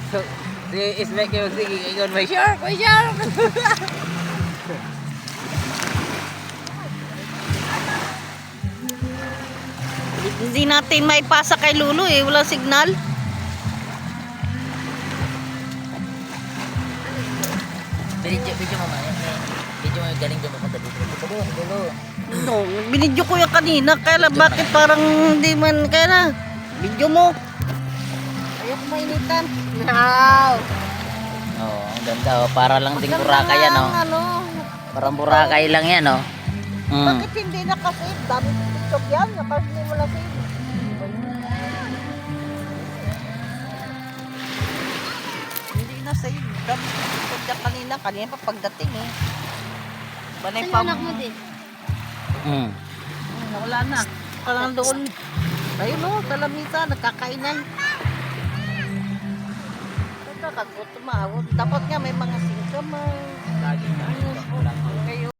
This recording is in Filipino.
So, si Ismek yung sige, ingon, may shark, may shark! Hindi natin maipasa kay Lulu eh, walang signal. Video mo man, video mo yung galing doon papunta dito. Dulo. No, binidyo ko yung kanina, kaya bakit parang hindi man, kaya na, video mo. Ayoko mainitan. Wow! Oo, ang ganda oh. Para lang ding Boracay yan oh. Ano, Parang Boracay lang yan oh. bakit hindi nakasave? Dami TikTok yan, kapag hindi mo na-save. Hindi na-save. Dami TikTok yan kanina pa pagdating eh. Banay pa mo din. Wala na. Kalang doon. Ayun o, talamisa, nagkakainan. Ito, kagutom. Dapat nga may mga singkam. Lagi na. Kayo.